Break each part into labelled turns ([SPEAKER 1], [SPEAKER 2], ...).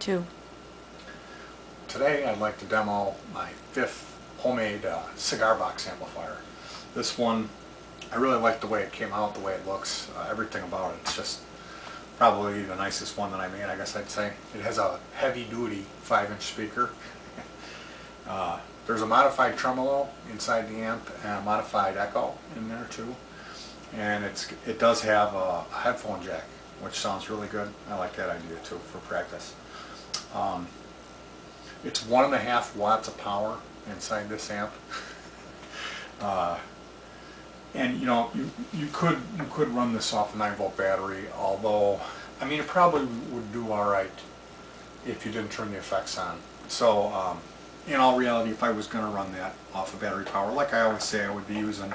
[SPEAKER 1] 2.
[SPEAKER 2] Today I'd like to demo my 5th homemade cigar box amplifier. This one, I really like the way it came out, the way it looks, everything about it. It's just probably the nicest one that I made, I guess I'd say. It has a heavy-duty 5-inch speaker. There's a modified tremolo inside the amp and a modified echo in there too. And it does have a headphone jack, which sounds really good. I like that idea too for practice. It's 1.5 watts of power inside this amp. And you know, you could run this off a 9-volt battery, although I mean it probably would do alright if you didn't turn the effects on. So in all reality, if I was going to run that off of battery power, like I always say, I would be using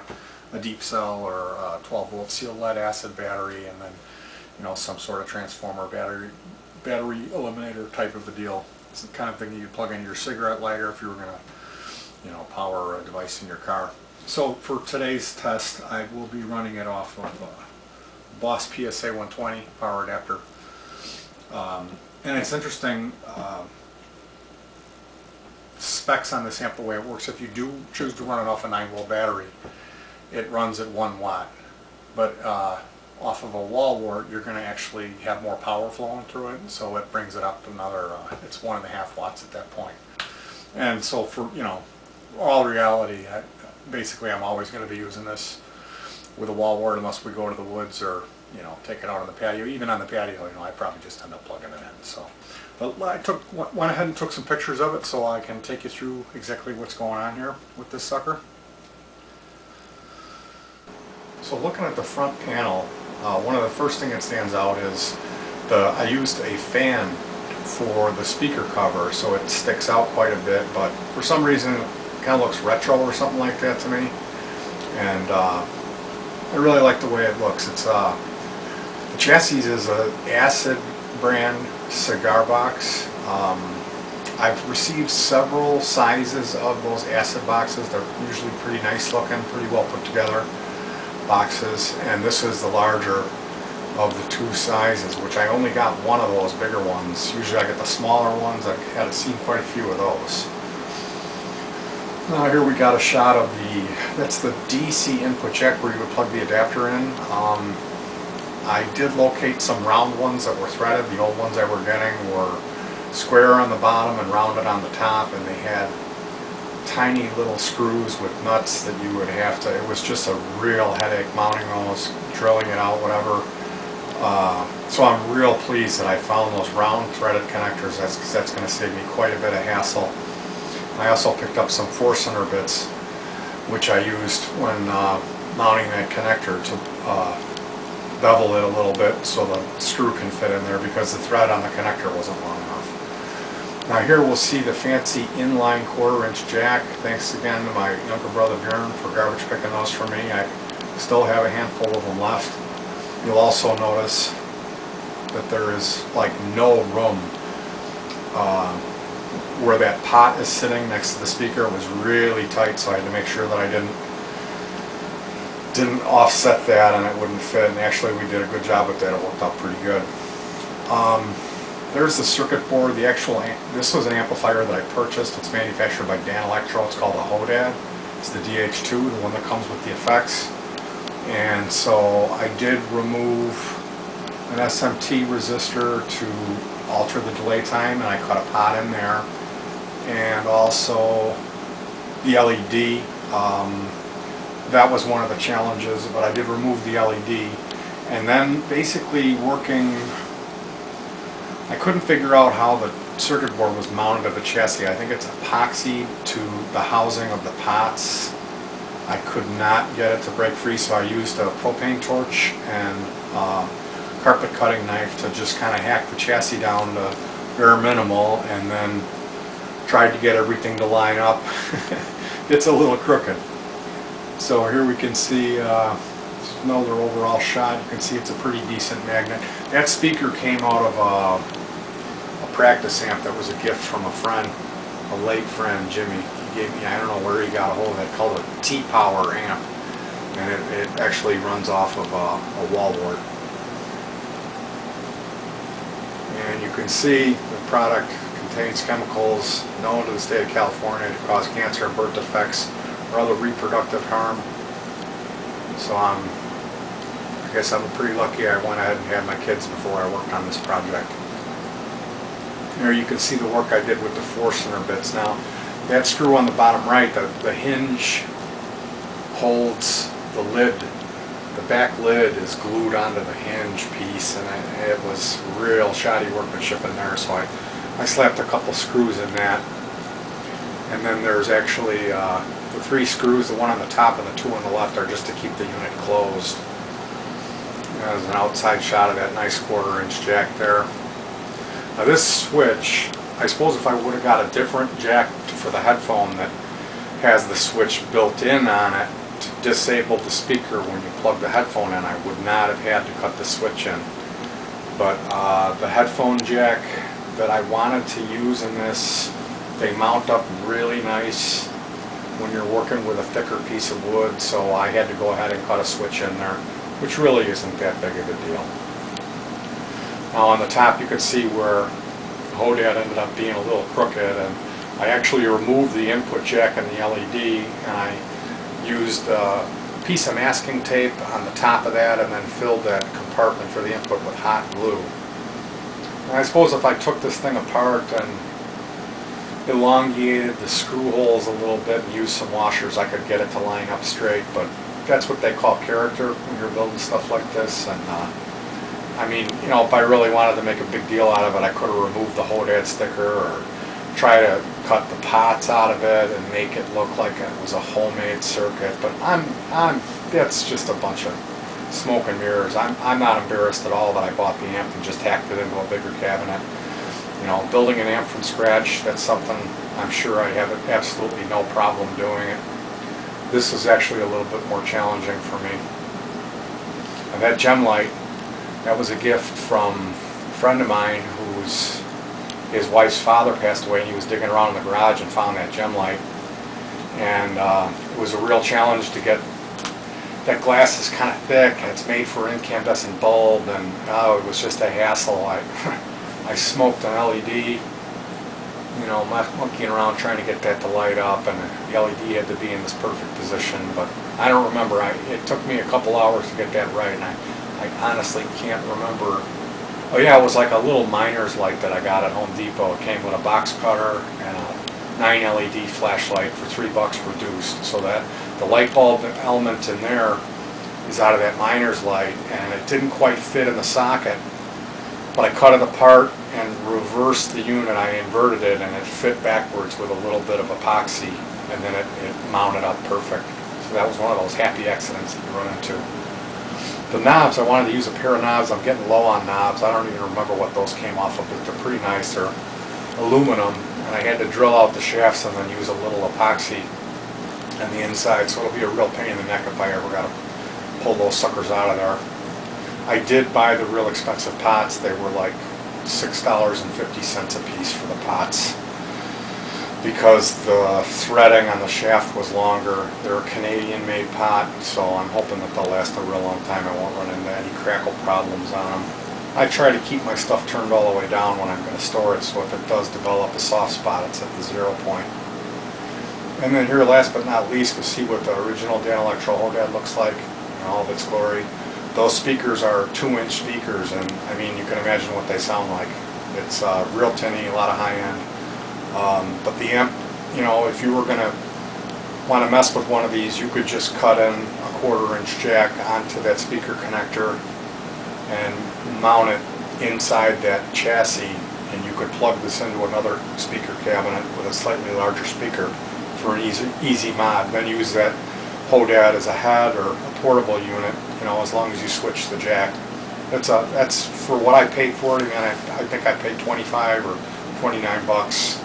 [SPEAKER 2] a deep cell or a 12-volt sealed lead acid battery, and then some sort of transformer battery eliminator type of a deal. It's the kind of thing you plug into your cigarette lighter if you were going to power a device in your car. So for today's test, I will be running it off of a Boss PSA 120 power adapter. And it's interesting, specs on this amp, the way it works, if you do choose to run it off a 9-volt battery, it runs at 1 watt. But off of a wall wart, you're going to actually have more power flowing through it, so it brings it up to another, it's 1.5 watts at that point. And so for, all reality, basically I'm always going to be using this with a wall wart unless we go to the woods or, take it out on the patio. Even on the patio, I probably just end up plugging it in. So, but I went ahead and took some pictures of it so I can take you through exactly what's going on here with this sucker. So looking at the front panel, one of the first things that stands out is I used a fan for the speaker cover, so it sticks out quite a bit, but for some reason it kind of looks retro or something like that to me, and I really like the way it looks. It's the chassis is an Acid brand cigar box. I've received several sizes of those Acid boxes. They're usually pretty nice looking, pretty well put together boxes, and this is the larger of the 2 sizes, which I only got one of those bigger ones. Usually I get the smaller ones. I've had seen quite a few of those. Now here we got a shot of that's the DC input jack where you would plug the adapter in. I did locate some round ones that were threaded. The old ones I were getting were square on the bottom and rounded on the top, and they had tiny little screws with nuts that you would have to, it was just a real headache mounting those, drilling it out, whatever. So I'm real pleased that I found those round threaded connectors. That's going to save me quite a bit of hassle. I also picked up some 4-center bits, which I used when mounting that connector to bevel it a little bit so the screw can fit in there, because the thread on the connector wasn't long enough. Now here we'll see the fancy inline 1/4-inch jack. Thanks again to my younger brother Bjorn for garbage picking those for me. I still have a handful of them left. You'll also notice that there is like no room where that pot is sitting next to the speaker. It was really tight, so I had to make sure that I didn't offset that and it wouldn't fit, and actually we did a good job with that. It worked out pretty good. There's the circuit board. This was an amplifier that I purchased. It's manufactured by Dan Electro. It's called a Hodad. It's the DH2, the one that comes with the effects. And so I did remove an SMT resistor to alter the delay time, and I cut a pot in there, and also the LED. That was one of the challenges, but I did remove the LED. And then basically I couldn't figure out how the circuit board was mounted to the chassis. I think it's epoxied to the housing of the pots. I could not get it to break free, so I used a propane torch and carpet cutting knife to just kind of hack the chassis down to bare minimal, and then tried to get everything to line up. It's a little crooked. So here we can see another overall shot. You can see it's a pretty decent magnet. That speaker came out of a practice amp that was a gift from a friend, a late friend, Jimmy. He gave me, I don't know where he got a hold of it, called a T-Power amp. And it actually runs off of a wall wart. And you can see the product contains chemicals known to the state of California to cause cancer and birth defects or other reproductive harm. So I guess I'm pretty lucky I went ahead and had my kids before I worked on this project. There you can see the work I did with the Forstner bits. Now that screw on the bottom right, the hinge holds the lid. The back lid is glued onto the hinge piece, and it was real shoddy workmanship in there, so I slapped a couple screws in that. And then there's actually the 3 screws, the one on the top and the 2 on the left, are just to keep the unit closed. There's an outside shot of that nice 1/4-inch jack there. Now this switch, I suppose if I would have got a different jack for the headphone that has the switch built in on it to disable the speaker when you plug the headphone in, I would not have had to cut the switch in. But the headphone jack that I wanted to use in this, they mount up really nice when you're working with a thicker piece of wood, so I had to go ahead and cut a switch in there, which really isn't that big of a deal. Now on the top you can see where the Hodad ended up being a little crooked, and I actually removed the input jack and the LED, and I used a piece of masking tape on the top of that and then filled that compartment for the input with hot glue. And I suppose if I took this thing apart and elongated the screw holes a little bit and used some washers, I could get it to line up straight, but that's what they call character when you're building stuff like this. And I mean, you know, if I really wanted to make a big deal out of it, I could have removed the Hodad sticker or try to cut the pots out of it and make it look like it was a homemade circuit. But that's just a bunch of smoke and mirrors. I'm not embarrassed at all that I bought the amp and just hacked it into a bigger cabinet. You know, building an amp from scratch, that's something I'm sure I have absolutely no problem doing it. This is actually a little bit more challenging for me. And that gem light, that was a gift from a friend of mine his wife's father passed away, and he was digging around in the garage and found that gem light. And it was a real challenge to get, that glass is kind of thick and it's made for an incandescent bulb, and it was just a hassle. I smoked an LED, you know, monkeying around trying to get that to light up, and the LED had to be in this perfect position, but I don't remember. It took me a couple hours to get that right, and I honestly can't remember. Oh yeah, it was like a little miner's light that I got at Home Depot. It came with a box cutter and a 9 LED flashlight for $3 reduced, so that the light bulb element in there is out of that miner's light, and it didn't quite fit in the socket. But I cut it apart and reversed the unit. I inverted it, and it fit backwards with a little bit of epoxy, and then it mounted up perfect. So that was one of those happy accidents that you run into. The knobs, I wanted to use a pair of knobs. I'm getting low on knobs. I don't even remember what those came off of, but they're pretty nice. They're aluminum, and I had to drill out the shafts and then use a little epoxy on the inside, so it'll be a real pain in the neck if I ever got to pull those suckers out of there. I did buy the real expensive pots. They were like $6.50 a piece for the pots because the threading on the shaft was longer. They're a Canadian-made pot, so I'm hoping that they'll last a real long time. I won't run into any crackle problems on them. I try to keep my stuff turned all the way down when I'm going to store it, so if it does develop a soft spot, it's at the 0 point. And then here, last but not least, we'll see what the original Dan Electro Hodad looks like in all of its glory. Those speakers are 2-inch speakers, and I mean, you can imagine what they sound like. It's real tinny, a lot of high end. But the amp, you know, if you were going to want to mess with one of these, you could just cut in a 1/4-inch jack onto that speaker connector and mount it inside that chassis, and you could plug this into another speaker cabinet with a slightly larger speaker for an easy mod. Then use that Hodad as a head or a portable unit, you know, as long as you switch the jack. That's for what I paid for it. Again, I think I paid $25 or $29,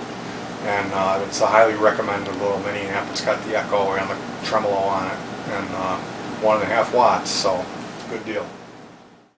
[SPEAKER 2] and it's a highly recommended little mini amp. It's got the echo and the tremolo on it, and 1.5 watts, so good deal.